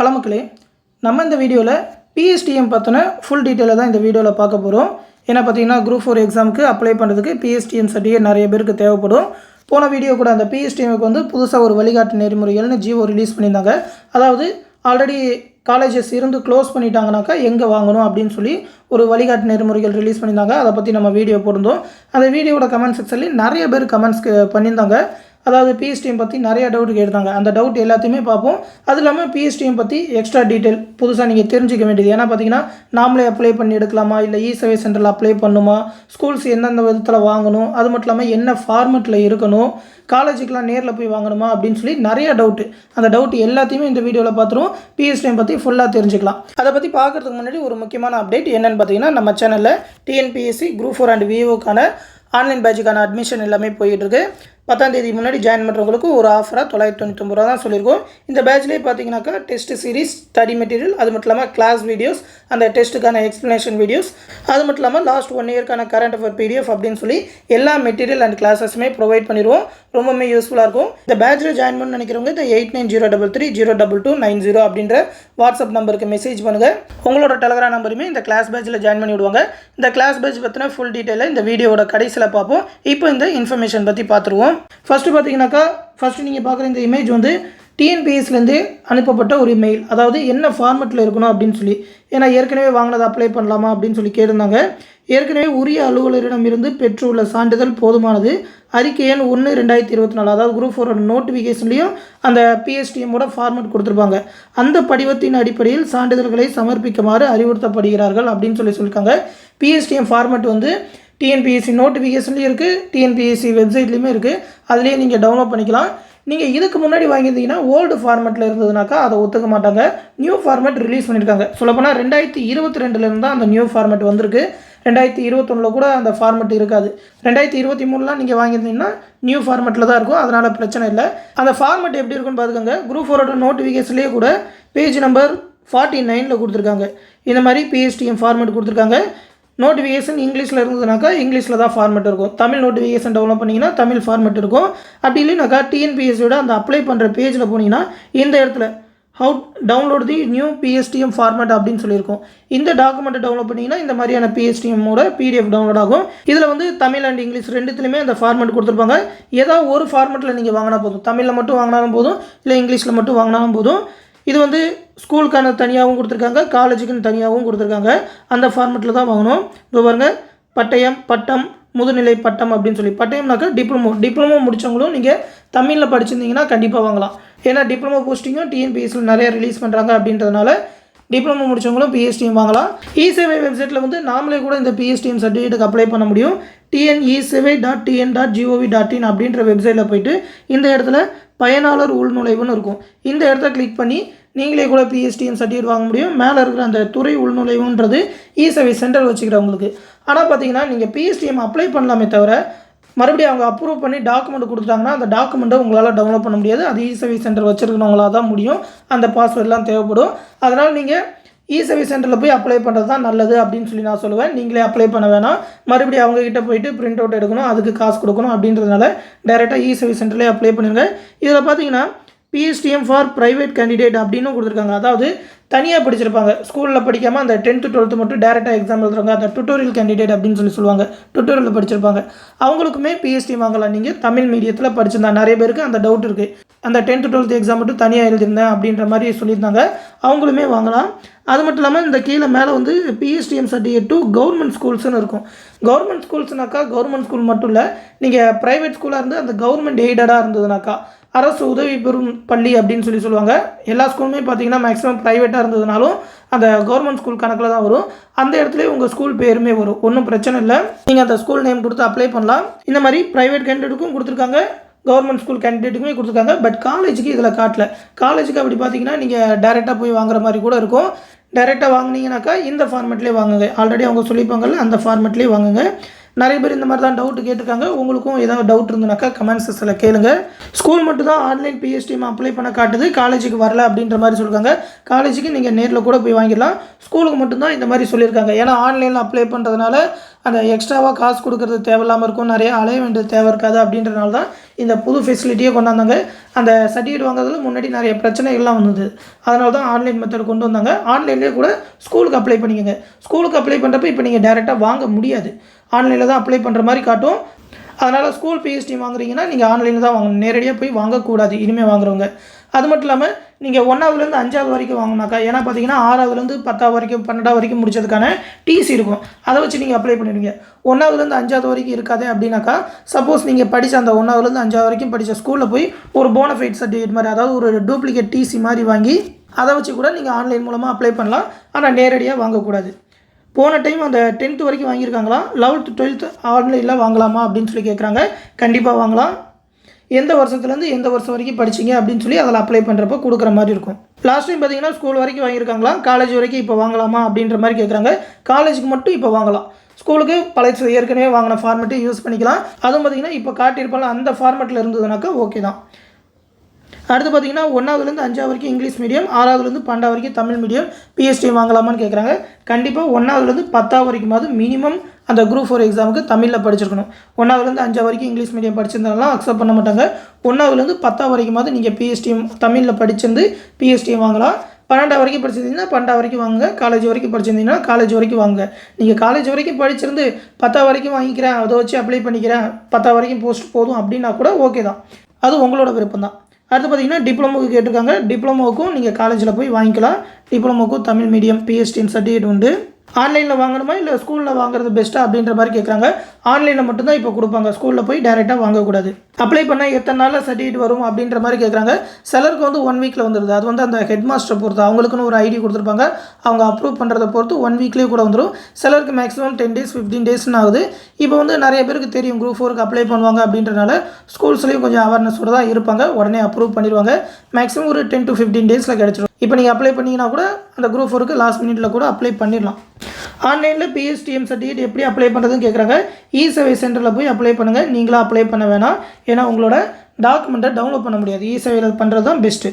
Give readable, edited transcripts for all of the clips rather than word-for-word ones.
Hello மக்களே, நம்ம இந்த வீடியோவில் பிஎஸ்டிஎம் பற்றின ஃபுல் டீட்டெயிலை தான் இந்த வீடியோவில் பார்க்க போகிறோம். ஏன்னா பார்த்தீங்கன்னா குரூப் 4 எக்ஸாமுக்கு அப்ளை பண்ணுறதுக்கு பிஎஸ்டிஎம் சர்டிஃபிகேட் நிறைய பேருக்கு தேவைப்படும். போன வீடியோ கூட அந்த பிஎஸ்டிஎம்க்கு வந்து புதுசாக ஒரு வழிகாட்டு நெறிமுறைகள்னு ஜிஓ ரிலீஸ் பண்ணியிருந்தாங்க. அதாவது ஆல்ரெடி காலேஜஸ் இருந்து க்ளோஸ் பண்ணிட்டாங்கனாக்கா எங்கே வாங்கணும் அப்படின்னு சொல்லி ஒரு வழிகாட்டு நெறிமுறைகள் ரிலீஸ் பண்ணியிருந்தாங்க. அதை பற்றி நம்ம வீடியோ போட்டிருந்தோம். அந்த வீடியோட கமெண்ட் செக்ஷன்லேயும் நிறைய பேர் கமெண்ட்ஸ் பண்ணியிருந்தாங்க. அதாவது பிஎஸ்டிஎம் பற்றி நிறைய டவுட் கேட்டாங்க. அந்த டவுட் எல்லாத்தையுமே பார்ப்போம். அது இல்லாமல் பிஎஸ்டிஎம் பற்றி எக்ஸ்ட்ரா டீட்டெயில் புதுசாக நீங்கள் தெரிஞ்சிக்க வேண்டியது. ஏன்னா பார்த்தீங்கன்னா நாமளே அப்ளை பண்ணி எடுக்கலாமா, இல்லை இ-சர்வீஸ் சென்டரில் அப்ளை பண்ணுமா, ஸ்கூல்ஸ் எந்தெந்த விதத்தில் வாங்கணும், அது மட்டும் இல்லாமல் என்ன ஃபார்மெட்டில் இருக்கணும், காலேஜுக்கெலாம் நேரில் போய் வாங்கணுமா அப்படின்னு சொல்லி நிறைய டவுட்டு. அந்த டவுட் எல்லாத்தையுமே இந்த வீடியோவில் பார்த்துருவோம். பிஎஸ்டிஎம் பற்றி ஃபுல்லாக தெரிஞ்சுக்கலாம். அதை பற்றி பார்க்குறதுக்கு முன்னாடி ஒரு முக்கியமான அப்டேட் என்னென்னு பார்த்தீங்கன்னா, நம்ம சேனலில் டிஎன்பிஎஸ்சி குரூப் 4 அண்ட் விஓக்கான ஆன்லைன் பேட்சுக்கான அட்மிஷன் எல்லாமே போயிட்டுருக்கு. 10ஆம் தேதி முன்னாடி ஜாயின் பண்ணுறவங்களுக்கு ஒரு ஆஃபராக 999 ரூபா தான் சொல்லியிருக்கோம். இந்த பேட்ச்லேயே பார்த்தீங்கன்னாக்கா டெஸ்ட் சீரிஸ், ஸ்டடி மெட்டீரியல், அது மட்டும் இல்லாமல் கிளாஸ் வீடியோஸ், அந்த டெஸ்ட்டுக்கான எக்ஸ்ப்ளனேஷன் வீடியோஸ், அது மட்டும் இல்லாமல் லாஸ்ட் 1 இயர்க்கான கரண்ட் அஃபேர் பிடிஎஃப் அப்படின்னு சொல்லி எல்லா மெட்டீரியல் அண்ட் கிளாஸஸுமே ப்ரொவைட் பண்ணிடுவோம். ரொம்பவே யூஸ்ஃபுல்லாக இருக்கும். இந்த பேட்சில் ஜாயின் பண்ண நினைக்கிறவங்க இந்த 8903302290 அப்படின்ற வாட்ஸ்அப் நம்பருக்கு மெசேஜ் பண்ணுங்கள். உங்களோட டெலகிராம் நம்பருமே இந்த கிளாஸ் பேட்சில் ஜாயின் பண்ணி விடுவாங்க. இந்த கிளாஸ் பேட்ச் பற்றின ஃபுல் டீட்டெயிலை இந்த வீடியோட கடைசியில் பார்ப்போம். இப்போ இந்த இன்ஃபர்மேஷன் பற்றி பார்த்துருவோம். ஃபஸ்ட்டு பார்த்தீங்கன்னாக்கா நீங்கள் பார்க்குற இந்த இமேஜ் வந்து டிஎன்பிஎஸ்லேருந்து அனுப்பப்பட்ட ஒரு மெயில். அதாவது என்ன ஃபார்மெட்டில் இருக்கணும் அப்படின்னு சொல்லி. ஏன்னா ஏற்கனவே வாங்கினதை அப்ளை பண்ணலாமா அப்படின்னு சொல்லி கேட்டிருந்தாங்க. ஏற்கனவே உரிய அலுவலரிடம் இருந்து பெற்றுள்ள சான்றிதழ் போதுமானது. அறிக்கை எண் 1/2024, அதாவது குரூப் 4 நோட்டிஃபிகேஷன்லேயும் அந்த பிஎஸ்டிஎம்மோட ஃபார்மெட் கொடுத்துருப்பாங்க. அந்த படிவத்தின் அடிப்படையில் சான்றிதழ்களை சமர்ப்பிக்குமாறு அறிவுறுத்தப்படுகிறார்கள் அப்படின்னு சொல்லியிருக்காங்க. பிஎஸ்டிஎம் ஃபார்மெட் வந்து டிஎன்பிஎஸ்சி நோட்டிஃபிகேஷன்லேயும் இருக்குது, டிஎன்பிஎஸ்சி வெப்சைட்லேயுமே இருக்குது. அதுலேயே நீங்கள் டவுன்லோட் பண்ணிக்கலாம். நீங்கள் இதுக்கு முன்னாடி வாங்கியிருந்தீங்கன்னா ஓல்டு ஃபார்மெட்டில் இருந்ததுனாக்கா அதை ஒத்துக்க மாட்டாங்க. நியூ ஃபார்மெட் ரிலீஸ் பண்ணியிருக்காங்க. சொல்லப்போனால் 2022 தான் அந்த நியூ ஃபார்மெட் வந்திருக்கு. 2021 கூட அந்த ஃபார்மெட் இருக்காது. 2023 நீங்கள் வாங்கியிருந்தீங்கன்னா நியூ ஃபார்மெட்டில் தான் இருக்கும். அதனால் பிரச்சனை இல்லை. அந்த ஃபார்மெட் எப்படி இருக்குன்னு பார்த்துக்கோங்க. குரூப் 4 நோட்டிஃபிகேஷன்லேயே கூட பேஜ் நம்பர் 49 கொடுத்துருக்காங்க. இந்த மாதிரி பிஎஸ்டிஎம் ஃபார்மெட் கொடுத்துருக்காங்க. நோட்டிஃபிகேஷன் இங்கிலீஷில் இருந்ததுனாக்கா இங்கிலீஷில் தான் ஃபார்மெட் இருக்கும். தமிழ் நோட்டிஃபிகேஷன் டவுன்லோட் பண்ணிங்கன்னா தமிழ் ஃபார்மெட் இருக்கும். அப்படி இல்லைனாக்கா டிஎன்பிஎஸ்சியோட அந்த அப்ளை பண்ணுற பேஜில் போனீங்கன்னா இந்த இடத்துல how download the new PSTM format அப்படின்னு சொல்லியிருக்கோம். இந்த டாக்குமெண்ட்டை டவுன்லோட் பண்ணிங்கன்னா இந்த மாதிரியான பிஎஸ்டிஎம்மோட பிடிஎஃப் டவுன்லோட் ஆகும். இதில் வந்து தமிழ் அண்ட் இங்கிலீஷ் ரெண்டுத்துலையுமே அந்த ஃபார்மெட் கொடுத்துருப்பாங்க. ஏதாவது ஒரு ஃபார்மெட்டில் நீங்கள் வாங்கினா போதும். தமிழில் மட்டும் வாங்கினாலும் போதும், இல்லை இங்கிலீஷில் மட்டும் வாங்கினாலும் போதும். இது வந்து ஸ்கூலுக்கான தனியாகவும் கொடுத்துருக்காங்க, காலேஜுக்குன்னு தனியாகவும் கொடுத்துருக்காங்க. அந்த ஃபார்மெட்டில் தான் வாங்கணும். இப்போ பாருங்கள், பட்டயம், பட்டம், முதுநிலை பட்டம் அப்படின்னு சொல்லி. பட்டயம்னாக்கா டிப்ளமோ முடித்தவங்களும் நீங்கள் தமிழில் படிச்சிருந்தீங்கன்னா கண்டிப்பாக வாங்கலாம். ஏன்னா டிப்ளமோ போஸ்டிங்கும் டிஎன்பிஎஸ்சியில் நிறைய ரிலீஸ் பண்ணுறாங்க அப்படின்றதுனால டிப்ளமோ முடித்தவங்களும் பிஎஸ்டிஎம் வாங்கலாம். இ-சேவை வெப்சைட்டில் வந்து நாமளே கூட இந்த பிஎஸ்டிஎம் சர்டிஃபிகேட்டுக்கு அப்ளை பண்ண முடியும். TNESevai.tn.gov.in அப்படின்ற வெப்சைட்டில் போய்ட்டு இந்த இடத்துல பயனாளர் உள்நுழைவுன்னு இருக்கும். இந்த இடத்த கிளிக் பண்ணி நீங்களே கூட பிஎஸ்டிஎம் சர்டிஃபிகேட் வாங்க முடியும். மேலே இருக்கிற அந்த துறை உள்நுழைவுன்றது இ-சர்வீஸ் சென்டர் வச்சுக்கிறவங்களுக்கு. ஆனால் பார்த்தீங்கன்னா நீங்கள் பிஎஸ்டிஎம் அப்ளை பண்ணலாமே தவிர மறுபடியும் அவங்க அப்ரூவ் பண்ணி டாக்குமெண்ட் கொடுத்துட்டாங்கன்னா அந்த டாக்குமெண்ட்டை உங்களால் டவுன்லோட் பண்ண முடியாது. அது இ-சர்வீஸ் சென்டர் வச்சுருக்கவங்களாக தான் முடியும். அந்த பாஸ்வேர்ட்லாம் தேவைப்படும். அதனால் நீங்கள் இ-சர்வீஸ் சென்டரில் போய் அப்ளை பண்ணுறது தான் நல்லது அப்படின்னு சொல்லி நான் சொல்லுவேன். நீங்களே அப்ளை பண்ண வேணாம். மறுபடியும் அவங்ககிட்ட போயிட்டு பிரிண்ட் அவுட் எடுக்கணும், அதுக்கு காசு கொடுக்கணும் அப்படின்றதுனால டைரெக்டாக இ-சர்வீஸ் சென்டர்லேயே அப்ளை பண்ணிடுங்க. இதில் பார்த்தீங்கன்னா பிஎஸ்டிஎம் ஃபார் ப்ரைவேட் கேண்டிடேட் அப்படின்னு கொடுத்துருக்காங்க. அதாவது தனியாக படிச்சிருப்பாங்க, ஸ்கூலில் படிக்காமல் அந்த 10th 12th மட்டும் டேரெக்டாக எக்ஸாம் எழுதுறாங்க. அந்த டுட்டோரியல் கேண்டிடேட் அப்படின்னு சொல்லுவாங்க. டுட்டோரியலில் படிச்சிருப்பாங்க. அவங்களுக்குமே பிஎஸ்டிஎம் வாங்கலாம். நீங்கள் தமிழ் மீடியத்தில் படிச்சிருந்தா நிறைய பேருக்கு அந்த டவுட் இருக்குது. அந்த 10th 12th எக்ஸாம் மட்டும் தனியாக எழுதிருந்தேன் அப்படின்ற மாதிரி சொல்லியிருந்தாங்க. அவங்களுமே வாங்கலாம். அது மட்டும் இல்லாமல் இந்த கீழே மேலே வந்து பிஎஸ்டிஎம் சர்டிஃபிகேட் டு கவர்மெண்ட் ஸ்கூல்ஸ்னு இருக்கும். கவர்மெண்ட் ஸ்கூல்ஸ்னாக்கா கவர்மெண்ட் ஸ்கூல் மட்டும் இல்லை, நீங்கள் ப்ரைவேட் ஸ்கூலாக இருந்து அந்த கவர்மெண்ட் எய்டடாக இருந்ததுனாக்கா அரசு உதவி பெறும் பள்ளி அப்படின்னு சொல்லுவாங்க. எல்லா ஸ்கூலுமே பார்த்தீங்கன்னா மேக்ஸிமம் ப்ரைவேட்டாக இருந்ததுனாலும் அந்த கவர்மெண்ட் ஸ்கூல் கணக்கில் தான் வரும். அந்த இடத்துல உங்கள் ஸ்கூல் பேருமே வரும். ஒன்றும் பிரச்சனை இல்லை. நீங்கள் அந்த ஸ்கூல் நேம் கொடுத்து அப்ளை பண்ணலாம். இந்த மாதிரி ப்ரைவேட் கேண்டிடேட்டுக்கும் கொடுத்துருக்காங்க, கவர்மெண்ட் ஸ்கூல் கேண்டிடேட்டுக்குமே கொடுத்துருக்காங்க. பட் காலேஜுக்கு இதில் காட்டல. காலேஜுக்கு அப்படி பார்த்தீங்கன்னா நீங்கள் டேரெக்டாக போய் வாங்குற மாதிரி கூட இருக்கும். டேரெக்டாக வாங்கினீங்கன்னாக்கா இந்த ஃபார்மெட்லேயே வாங்குங்க. ஆல்ரெடி அவங்க சொல்லியிருப்பாங்கல்ல, அந்த ஃபார்மெட்லேயே வாங்குங்க. நிறைய பேர் இந்த மாதிரி தான் டவுட் கேட்டிருக்காங்க. உங்களுக்கும் ஏதாவது டவுட் இருந்ததுனாக்கா கமெண்ட் செக்ஷனில் கேளுங்க. ஸ்கூல் மட்டும் தான் ஆன்லைன் பிஎஸ்டிஎம் அப்ளை பண்ண காட்டுது, காலேஜுக்கு வரல அப்படின்ற மாதிரி சொல்லியிருக்காங்க. காலேஜுக்கு நீங்கள் நேரில் கூட போய் வாங்கிடலாம். ஸ்கூலுக்கு மட்டும்தான் இந்த மாதிரி சொல்லியிருக்காங்க. ஏன்னா ஆன்லைனில் அப்ளை பண்ணுறதுனால அந்த எக்ஸ்ட்ராவாக காசு கொடுக்கறது தேவையில்லாமல் இருக்கும், நிறைய அலைய வேண்டியது தேவை இருக்காது. அப்படின்றனால தான் இந்த புது ஃபெசிலிட்டியே கொண்டாந்தாங்க. அந்த சர்டிஃபிகேட் வாங்குறதுல முன்னாடி நிறைய பிரச்சனைகள்லாம் வந்தது. அதனால தான் ஆன்லைன் மெத்தட் கொண்டு வந்தாங்க. ஆன்லைன்லேயே கூட ஸ்கூலுக்கு அப்ளை பண்ணிக்கோங்க. ஸ்கூலுக்கு அப்ளை பண்ணுறப்ப இப்போ நீங்கள் டேரெக்டாக வாங்க முடியாது, ஆன்லைனில் தான் அப்ளை பண்ணுற மாதிரி காட்டும். அதனால் ஸ்கூல் பிஎஸ்டி வாங்குறீங்கன்னா நீங்கள் ஆன்லைனில் தான் வாங்கணும், நேரடியாக போய் வாங்கக்கூடாது இனிமேல் வாங்குறவங்க. அது மட்டும் இல்லாமல் நீங்கள் 1ஆவதுலேருந்து 5ஆவது வரைக்கும் வாங்கினாக்கா, ஏன்னா பார்த்தீங்கன்னா 6ஆவதுலேருந்து 10ஆவது வரைக்கும் 12ஆவது வரைக்கும் முடிச்சதுக்கான டிசி இருக்கும், அதை வச்சு நீங்கள் அப்ளை பண்ணிடுவீங்க. 1ஆவதுலேருந்து 5ஆவது வரைக்கும் இருக்காது அப்படின்னாக்கா, சப்போஸ் நீங்கள் படித்த அந்த 1ஆவதுலேருந்து 5ஆவது வரைக்கும் படித்த ஸ்கூலில் போய் ஒரு போனஃபைட் சர்டிஃபிகேட் மாதிரி, அதாவது ஒரு டூப்ளிகேட் டிசி மாதிரி வாங்கி அதை வச்சு கூட நீங்கள் ஆன்லைன் மூலமாக அப்ளை பண்ணலாம். ஆனால் நேரடியாக வாங்கக்கூடாது. போன டைம் அந்த 10th வரைக்கும் வாங்கியிருக்காங்களா, 11th 12th ஆன்லைனில் வாங்கலாமா அப்படின்னு சொல்லி கேட்குறாங்க. கண்டிப்பாக வாங்கலாம். எந்த வருஷத்துலேருந்து எந்த வருஷம் வரைக்கும் படிச்சிங்க அப்படின்னு சொல்லி அதில் அப்ளை பண்ணுறப்போ கொடுக்குற மாதிரி இருக்கும். லாஸ்ட் டைம் பார்த்தீங்கன்னா ஸ்கூல் வரைக்கும் வாங்கியிருக்காங்களா, காலேஜ் வரைக்கும் இப்போ வாங்கலாமா அப்படின்ற மாதிரி கேட்குறாங்க. காலேஜுக்கு மட்டும் இப்போ வாங்கலாம். ஸ்கூலுக்கு பழைய ஏற்கனவே வாங்கின ஃபார்மெட்டை யூஸ் பண்ணிக்கலாம். அதுவும் பார்த்திங்கன்னா இப்போ காட்டியிருப்பாங்க அந்த ஃபார்மெட்டில் இருந்ததுனாக்கா ஓகே தான். அடுத்து பார்த்திங்கன்னா 1ஆவதுலேருந்து 5ஆவது வரைக்கும் இங்கிலீஷ் மீடியம், 6ஆவதுலேருந்து 12ஆவது வரைக்கும் தமிழ் மீடியம் பிஎஸ்டி வாங்கலாமான்னு கேட்குறாங்க. கண்டிப்பாக 1ஆவதுலேருந்து 10ஆவது வரைக்குமாவது மினிமம் அந்த குரூப் 4 எக்ஸாமுக்கு தமிழில் படிச்சிருக்கணும். 1ஆவதுலேருந்து 5ஆவது வரைக்கும் இங்கிலீஷ் மீடியம் படிச்சிருந்தாலும் அக்செப்ட் பண்ண மாட்டாங்க. 1ஆவதுலேருந்து 10ஆவது வரைக்குமாவது நீங்கள் பிஎஸ்டிஎம் தமிழில் படிச்சிருந்து பிஎஸ்டிஎம் வாங்கலாம். 12ஆவது வரைக்கும் படிச்சிருந்தீங்கன்னா 12ஆவது வரைக்கும் வாங்க. காலேஜ் வரைக்கும் படிச்சிருந்தீங்கன்னா காலேஜ் வரைக்கும் வாங்க. நீங்கள் காலேஜ் வரைக்கும் படிச்சிருந்து 10ஆவது வரைக்கும் வாங்கிக்கிறேன், அதை வச்சு அப்ளை பண்ணிக்கிறேன், 10ஆவது வரைக்கும் போஸ்ட் போதும் அப்படின்னா கூட ஓகே தான், அது உங்களோட விருப்பம் தான். அடுத்து பார்த்திங்கன்னா டிப்ளமோவுக்கு கேட்டிருக்காங்க. டிப்ளமோவுக்கும் நீங்கள் காலேஜில் போய் வாங்கிக்கலாம். டிப்ளமோவுக்கும் தமிழ் மீடியம் பிஎஸ்டிஎம் சர்டிஃபிகேட் உண்டு. ஆன்லைனில் வாங்கணுமா இல்லை ஸ்கூலில் வாங்குறது பெஸ்ட்டாக அப்படின்ற மாதிரி கேட்குறாங்க. ஆன்லைனில் மட்டும்தான் இப்போ கொடுப்பாங்க, ஸ்கூலில் போய் டைரெக்டாக வாங்கக்கூடாது. அப்ளை பண்ணால் எத்தனை நாளில் சர்டிஃபிகேட் வரும் அப்படின்ற மாதிரி கேட்குறாங்க. சிலருக்கு வந்து 1 வீக்கில் வந்துடுது. அது வந்து அந்த ஹெட் மாஸ்டரை பொறுத்து, அவங்களுக்குன்னு ஒரு ஐடி கொடுத்துருப்பாங்க, அவங்க அப்ரூவ் பண்ணுறதை பொறுத்து 1 வீக்லேயே கூட வந்துடும். சிலருக்கு மேக்ஸிமம் 10 days 15 daysன்னு ஆகுது. இப்போ வந்து நிறைய பேருக்கு தெரியும் குரூப் 4க்கு அப்ளை பண்ணுவாங்க அப்படின்றனால ஸ்கூல்ஸ்லேயும் கொஞ்சம் அவேர்னஸோடு தான் இருப்பாங்க, உடனே அப்ரூவ் பண்ணிடுவாங்க. மேக்ஸிமம் ஒரு 10 to 15 daysல கிடச்சிடும். இப்போ நீங்கள் அப்ளை பண்ணிங்கன்னா கூட அந்த குரூப் 4க்கு லாஸ்ட் மினிட்ல கூட அப்ளை பண்ணிடலாம். ஆன்லைனில் பிஎஸ்டிஎம் சர்டிஃபிகேட் எப்படி அப்ளை பண்ணுறதுன்னு கேட்குறாங்க. இ-சேவை சென்டரில் போய் அப்ளை பண்ணுங்கள். நீங்களாக அப்ளை பண்ண வேணாம், ஏன்னா உங்களோட டாக்குமெண்ட்டை டவுன்லோட் பண்ண முடியாது. இ-சேவையில் பண்ணுறது தான் பெஸ்ட்டு.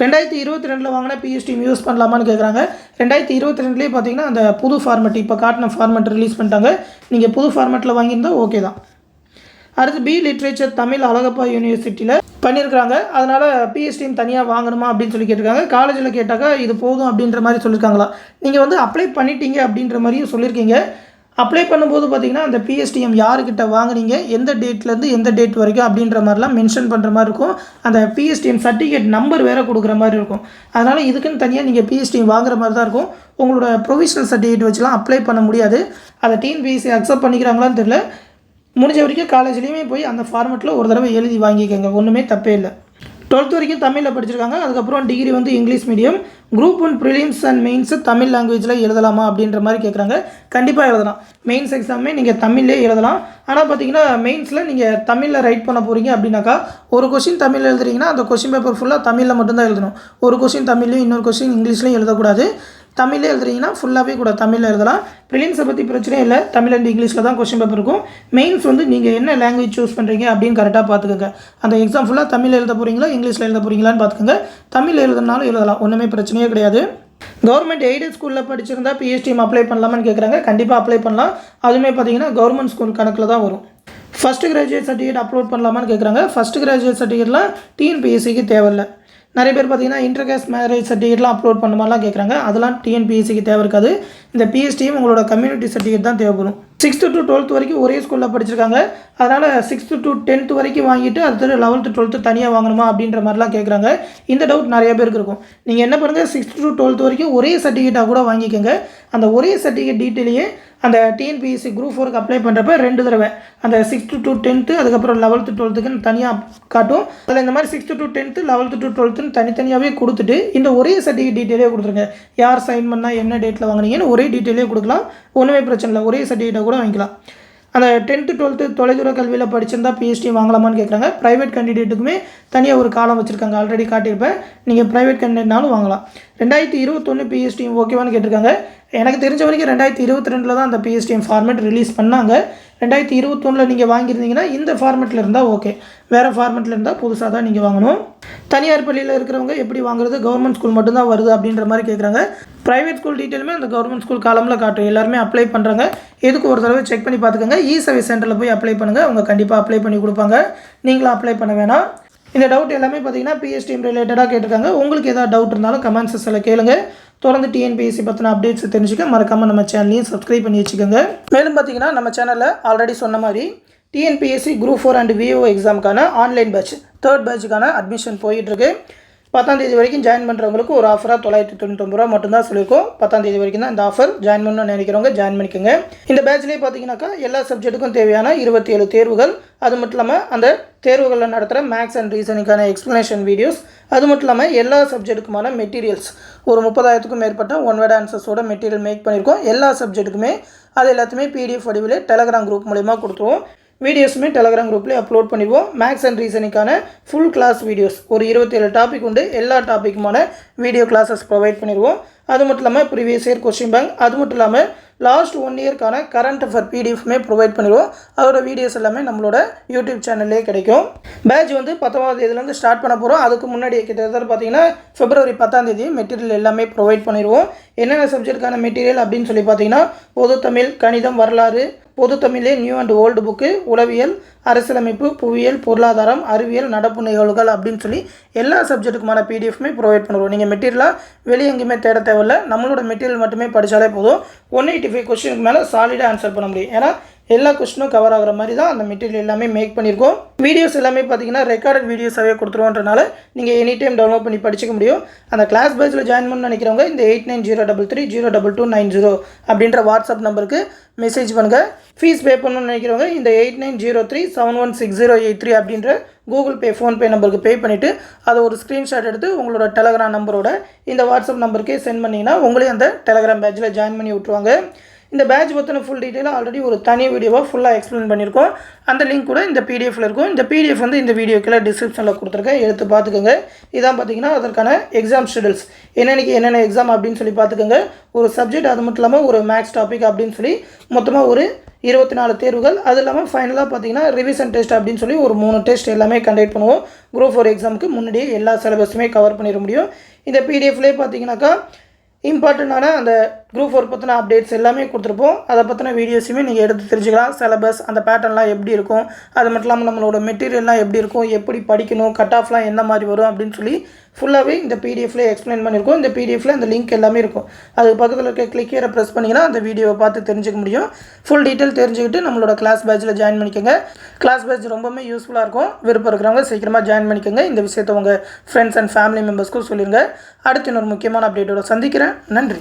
2022 வாங்கினா பிஎஸ்டிஎம் யூஸ் பண்ணலாமான்னு கேட்குறாங்க. 2022 பார்த்தீங்கன்னா அந்த புது ஃபார்மெட், இப்போ காட்டின ஃபார்மெட் ரிலீஸ் பண்ணிட்டாங்க. நீங்கள் புது ஃபார்மெட்டில் வாங்கியிருந்தால் ஓகே தான். அடுத்து பி லிட்ரேச்சர் தமிழ் அழகப்பா யூனிவர்சிட்டியில் பண்ணியிருக்காங்க. அதனால் பிஎஸ்டிஎம் தனியாக வாங்கணுமா அப்படின்னு சொல்லி கேட்டிருக்காங்க. காலேஜில் கேட்டாக்கா இது போதும் அப்படின்ற மாதிரி சொல்லியிருக்காங்களா. நீங்கள் வந்து அப்ளை பண்ணிட்டீங்க அப்படின்ற மாதிரியும் சொல்லியிருக்கீங்க. அப்ளை பண்ணும்போது பார்த்தீங்கன்னா அந்த பிஎஸ்டிஎம் யாருக்கிட்ட வாங்குனீங்க, எந்த டேட்லேருந்து எந்த டேட் வரைக்கும் அப்படின்ற மாதிரிலாம் மென்ஷன் பண்ணுற மாதிரி இருக்கும். அந்த பிஎஸ்டிஎம் சர்டிஃபிகேட் நம்பர் வேறு கொடுக்குற மாதிரி இருக்கும். அதனால் இதுக்குன்னு தனியாக நீங்கள் பிஎஸ்டிஎம் வாங்குற மாதிரி தான் இருக்கும். உங்களோட ப்ரொவிஷனல் சர்டிஃபிகேட் வச்சுலாம் அப்ளை பண்ண முடியாது. அதை டிஎன்பிஎஸ்சி அக்செப்ட் பண்ணிக்கிறாங்களான்னு தெரியல. முடிஞ்ச வரைக்கும் காலேஜ்லேயுமே போய் அந்த ஃபார்மெட்டில் ஒரு தடவை எழுதி வாங்கிக்கோங்க, ஒன்றுமே தப்பே இல்லை. 12th வரைக்கும் தமிழில் படிச்சிருக்காங்க. அதுக்கப்புறம் டிகிரி வந்து English medium. Group 1 prelims and mains Tamil லாங்குவேஜில் எழுதலாமா அப்படின்ற மாதிரி கேட்குறாங்க. கண்டிப்பாக எழுதலாம். மெயின்ஸ் எக்ஸாமே நீங்கள் தமிழ்லே எழுதலாம். ஆனால் பார்த்தீங்கன்னா மெயின்ஸில் நீங்கள் தமிழில் ரைட் பண்ண போகிறீங்க அப்படின்னாக்கா, ஒரு கொஸ்டின் தமிழில் எழுதுறீங்கன்னா அந்த கொஸ்டின் பேப்பர் ஃபுல்லாக தமிழில் மட்டும்தான் எழுதணும். ஒரு கொஸ்டின் தமிழ்லையும் இன்னொரு கொஸ்டின் இங்கிலீஷ்லையும் எழுதக்கூடாது. தமிழில் எழுதுறீங்கன்னா ஃபுல்லாகவே கூட தமிழில் எழுதலாம். ப்ரிலிம்ஸை பற்றி பிரச்சனையே இல்லை, தமிழ் அண்ட் இங்கிலீஷில் தான் கொஸ்டின் பேப்பர் இருக்கும். மெயின்ஸ் வந்து நீங்கள் என்ன லாங்குவேஜ் சூஸ் பண்ணுறீங்க அப்படின்னு கரெக்டாக பார்த்துக்கோங்க. அந்த எக்ஸாம் ஃபுல்லாக தமிழில் எழுத போகிறீங்களா இங்கிலீஷில் எழுத போகிறீங்களான்னு பார்த்துக்கோங்க. தமிழில் எழுதுனாலும் எழுதலாம், ஒன்றுமே பிரச்சனையே கிடையாது. கவர்மெண்ட் எய்டட் ஸ்கூலில் படிச்சிருந்தா பிஎஸ்டிஎம் அப்ளை பண்ணலாமான்னு கேட்குறாங்க. கண்டிப்பாக அப்ளை பண்ணலாம். அதுவுமே பார்த்தீங்கன்னா கவர்மெண்ட் ஸ்கூல் கணக்கில் தான் வரும். ஃபஸ்ட்டு கிராஜுவேட் சர்டிஃபிகேட் அப்லோட் பண்ணலாமான்னு கேட்குறாங்க. ஃபஸ்ட்டு கிராஜுவேட் சர்டிஃபிகேட்லாம் டிஎன்பிஎஸ்சிக்கு தேவையில்லை. நிறைய பேர் பார்த்தீங்கன்னா இன்டர்காஸ்ட் மேரேஜ் சர்டிஃபிகேட்லாம் அப்லோட் பண்ணுமாலாம் கேட்குறாங்க. அதெல்லாம் டிஎன்பிஎஸ்சிக்கு தேவை இருக்காது. இந்த பிஎஸ்டிஎம் உங்களோட கம்யூனிட்டி சர்டிஃபிகேட் தான் தேவைப்படும். 6th to 12th வரைக்கும் ஒரே ஸ்கூலில் படிச்சிருக்காங்க. அதனால் 6th to 10th வரைக்கும் வாங்கிட்டு அடுத்தது 11th 12th தனியாக வாங்கணுமா அப்படின்ற மாதிரிலாம் கேட்குறாங்க. இந்த டவுட் நிறைய பேருக்கு இருக்கும். நீங்கள் என்ன பண்ணுங்கள், 6th to 12th வரைக்கும் ஒரே சர்டிஃபிகேட்டாக கூட வாங்கிக்கோங்க. அந்த ஒரே சர்டிஃபிகேட் டீட்டெயிலையே அந்த டிஎன்பிஎஸ்சி குரூப் 4க்கு அப்ளை பண்ணுறப்ப 2 தடவை அந்த 6th to 10th அதுக்கப்புறம் 11th 12th தனியாக காட்டும். அதில் இந்த மாதிரி 6th to 10th 11th to 12th தனித்தனியாகவே கொடுத்துட்டு இந்த ஒரே சர்டிஃபிகேட் டீட்டெயிலே கொடுத்துருங்க. யார் சைன் பண்ணால் என்ன டேட்டில் வாங்கினீங்கன்னு ஒரே டீட்டெயிலே கொடுக்கலாம், ஒன்றுமே பிரச்சனை இல்லை. ஒரே சர்டிஃபிகேட்டை கூட வாங்கிக்கலாம். அந்த 10th 12th தொலைதூர கல்வியில் படிச்சிருந்தா பிஎஸ்டி வாங்கலாமான்னு கேட்குறாங்க. ப்ரைவேட் கேண்டிடேட்டுக்குமே தனியாக ஒரு காலம் வச்சுருக்காங்க, ஆல்ரெடி காட்டியிருப்பேன். நீங்கள் ப்ரைவேட் கேண்டிடேட்னாலும் வாங்கலாம். 2021 பிஎஸ்டிஎம் ஓகேவான்னு கேட்டிருக்காங்க. எனக்கு தெரிஞ்ச வரைக்கும் 2022 தான் அந்த பிஎஸ்டிஎம் ஃபார்மேட் ரிலீஸ் பண்ணாங்க. 2021 நீங்கள் வாங்கியிருந்தீங்கன்னா இந்த ஃபார்மெட்டில் இருந்தால் ஓகே, வேறு ஃபார்மெட்டில் இருந்தால் புதுசாக தான் நீங்கள் வாங்கணும். தனியார் பள்ளியில் இருக்கிறவங்க எப்படி வாங்குறது, கவர்மெண்ட் ஸ்கூல் மட்டும்தான் வருது அப்படின்ற மாதிரி கேட்குறாங்க. ப்ரைவேட் ஸ்கூல் டீட்டெயிலுமே அந்த கவர்மெண்ட் ஸ்கூல் காலமில் காட்டும். எல்லாருமே அப்ளை பண்ணுறாங்க. இதுக்கு ஒரு தடவை செக் பண்ணி பார்த்துக்கோங்க. சர்வீஸ் சென்டரில் போய் அப்ளை பண்ணுங்கள். அவங்க கண்டிப்பாக அப்ளை பண்ணி கொடுப்பாங்க. நீங்களும் அப்ளை பண்ண வேணாம். இந்த டவுட் எல்லாமே பார்த்தீங்கன்னா பிஎஸ்டிஎம் ரிலேட்டடாக கேட்டிருக்காங்க. உங்களுக்கு ஏதாவது டவுட் இருந்தாலும் கமெண்ட் செக்ஷனில் கேளுங்க. தொடர்ந்து டிஎன்பிஎஸ்சி பற்றின அப்டேட்ஸ் தெரிஞ்சுக்க மறக்காமல் நம்ம சேனலையும் சப்ஸ்கிரைப் பண்ணி வச்சுக்கோங்க. மேலும் பார்த்தீங்கன்னா நம்ம சேனலில் ஆல்ரெடி சொன்ன மாதிரி டிஎன்பிஎஸ்சி குரூப் 4 அண்ட் விஓ எக்ஸாமுக்கான ஆன்லைன் பேட்ச் 3rd பேட்சுக்கான அட்மிஷன் போயிட்டுருக்கு. 10ஆம் தேதி வரைக்கும் ஜாயின் பண்ணுறவங்களுக்கு ஒரு ஆஃபராக 999 ரூபா மட்டும்தான் சொல்லியிருக்கோம். 10ஆம் தேதி வரைக்கும் தான் இந்த ஆஃபர். ஜாயின் பண்ணணும்னு நினைக்கிறவங்க ஜாயின் பண்ணிக்கோங்க. இந்த பேட்ச்லேயே பார்த்தீங்கன்னாக்கா எல்லா சப்ஜெக்ட்டுக்கும் தேவையான 27 தேர்வுகள், அது மட்டும் இல்லாமல் அந்த தேர்வுகளில் நடத்துகிற மேக்ஸ் அண்ட் ரீசனிங்கான எக்ஸ்ப்ளனேஷன் வீடியோஸ், அது மட்டும் இல்லாமல் எல்லா சப்ஜெக்ட்டுக்குமான மெட்டீரியல்ஸ் ஒரு 30,000க்கும் மேற்பட்ட ஒன் வேர்ட் ஆன்சர்ஸோட மெட்டீரியல் மேக் பண்ணியிருக்கோம். எல்லா சப்ஜெக்ட்டுக்குமே அது எல்லாத்தையுமே பிடிஎஃப் வடிவில் டெலகிராம் குரூப் மூலிமா கொடுத்துருவோம். வீடியோஸுமே டெலகிராம் குரூப்லேயே அப்லோட் பண்ணிடுவோம். மேக்ஸ் அண்ட் ரீசனிங்கான ஃபுல் கிளாஸ் வீடியோஸ் ஒரு 27 டாபிக் உண்டு. எல்லா டாப்பிக்குமான வீடியோ கிளாஸஸ் ப்ரொவைட் பண்ணிடுவோம். அது மட்டும் இல்லாமல் ப்ரீவியஸ் இயர் கொஸ்டின் பேங்க், அது மட்டும் இல்லாமல் லாஸ்ட் 1 இயர்க்கான கரண்ட் அஃபேர் பிடிஎஃப்மே ப்ரொவைட் பண்ணிடுவோம். அதோட வீடியோஸ் எல்லாமே நம்மளோட யூடியூப் சேனல்லே கிடைக்கும். பேட்ச் வந்து 10ஆம் தேதியிலேருந்து ஸ்டார்ட் பண்ண போகிறோம். அதுக்கு முன்னாடி கிட்டத்தட்ட பார்த்தீங்கன்னா February 10ஆம் தேதி மெட்டீரியல் எல்லாமே ப்ரொவைட் பண்ணிடுவோம். என்னென்ன சப்ஜெக்ட்டுக்கான மெட்டீரியல் அப்படின்னு சொல்லி பார்த்தீங்கன்னா பொது தமிழ், கணிதம், வரலாறு, பொது தமிழே நியூ அண்ட் ஓல்டு புக்கு, உளவியல், அரசியலமைப்பு, புவியியல், பொருளாதாரம், அறிவியல், நடப்பு நிகழ்வுகள் அப்படின்னு சொல்லி எல்லா சப்ஜெக்ட்டுக்குமான பிடிஎஃப்மே ப்ரொவைட் பண்ணுவோம். நீங்கள் மெட்டீரியலாக வெளியே எங்கேயுமே தேட தேவையில்லை. நம்மளோட மெட்டீரியல் மட்டுமே படித்தாலே போதும். 185 கொஸ்டினுக்கு மேலே சாலிடாக ஆன்சர் பண்ண முடியும். ஏன்னா எல்லா கொஸ்டினும் கவர் ஆகிற மாதிரி தான் அந்த மெட்டீரியல் எல்லாமே மேக் பண்ணியிருக்கோம். வீடியோஸ் எல்லாமே பார்த்தீங்கன்னா ரெக்கார்டட் வீடியோஸாகவே கொடுத்துருவோன்றனால நீங்கள் எனி டைம் டவுன்லோட் பண்ணி படிச்சிக்க முடியும். அந்த கிளாஸ் பேட்சில் ஜாயின் பண்ண நினைக்கிறவங்க இந்த 8903302290 அப்படின்ற வாட்ஸ்அப் நம்பருக்கு மெசேஜ் பண்ணுங்கள். ஃபீஸ் பே பண்ணணும்னு நினைக்கிறவங்க இந்த 8903716083 அப்படின்ற கூகுள் பே, ஃபோன்பே நம்பருக்கு பே பண்ணிவிட்டு அதை ஒரு ஸ்க்ரீன்ஷாட் எடுத்து உங்களோட டெலகிராம் நம்பரோட இந்த வாட்ஸ்அப் நம்பருக்கே சென்ட் பண்ணிங்கன்னா உங்களே அந்த டெலகிராம் பேட்சில் ஜாயின் பண்ணி விட்ருவாங்க. இந்த பேட்ச் பற்றின ஃபுல் டீட்டெயிலாக ஆல்ரெடி ஒரு தனி வீடியோவாக ஃபுல்லாக எக்ஸ்பிளைன் பண்ணியிருக்கோம். அந்த லிங்க் கூட இந்த பிடிஎஃப்ல இருக்கும். இந்த பிடிஎஃப் வந்து இந்த வீடியோக்குள்ள டிஸ்கிரிப்ஷனில் கொடுத்துருக்கேன், எடுத்து பார்த்துக்கோங்க. இதான் பார்த்தீங்கன்னா அதற்கான எக்ஸாம் ஷெடியூல்ஸ், என்னென்ன எக்ஸாம் அப்படின்னு சொல்லி பார்த்துக்கோங்க. ஒரு சப்ஜெக்ட், அது மட்டும் இல்லாமல் ஒரு மேக்ஸ் டாபிக் அப்படின்னு சொல்லி மொத்தமாக ஒரு 24 தேர்வுகள். அது இல்லாமல் ஃபைனலாக பார்த்தீங்கன்னா ரிவிஷன் டெஸ்ட் அப்படின்னு சொல்லி ஒரு 3 டெஸ்ட் எல்லாமே கண்டக்ட் பண்ணுவோம். குரூப் 4 எக்ஸாமுக்கு முன்னாடியே எல்லா சிலபஸுமே கவர் பண்ணிட முடியும். இந்த பிடிஎஃப்லேயே பார்த்தீங்கன்னாக்கா இம்பார்ட்டண்டான அந்த குரூப் 4 பற்றின அப்டேட்ஸ் எல்லாமே கொடுத்துருப்போம். அதை பற்றின வீடியோஸுமே நீங்கள் எடுத்து தெரிஞ்சுக்கலாம். சிலபஸ், அந்த பேட்டர்ன்லாம் எப்படி இருக்கும், அது மட்டும் இல்லாமல் நம்மளோட மெட்டீரியல்லாம் எப்படி இருக்கும், எப்படி படிக்கணும், கட் ஆஃப்லாம் என்ன மாதிரி வரும் அப்படின்னு சொல்லி ஃபுல்லாகவே இந்த பிடிஎஃப்ல எக்ஸ்பிளைன் பண்ணியிருக்கோம். இந்த பிடிஎஃப்ல அந்த லிங்க் எல்லாமே இருக்கும். அது பக்கத்தில் இருக்க கிளிக்கரை ப்ரெஸ் பண்ணிங்கன்னா அந்த வீடியோவை பார்த்து தெரிஞ்சுக்க முடியும். ஃபுல் டீட்டெயில் தெரிஞ்சுக்கிட்டு நம்மளோட கிளாஸ் பேட்சில் ஜாயின் பண்ணிக்கோங்க. கிளாஸ் பேட்ச் ரொம்பவே யூஸ்ஃபுல்லாக இருக்கும். விருப்பம் இருக்கிறவங்க சீக்கிரமாக ஜாயின் பண்ணிக்கோங்க. இந்த விஷயத்தை உங்கள் ஃப்ரெண்ட்ஸ் அண்ட் ஃபேமிலி மெம்பர்ஸ்க்கும் சொல்லிடுங்க. அடுத்து இன்னொரு முக்கியமான அப்டேட்டோட சந்திக்கிறேன். நன்றி.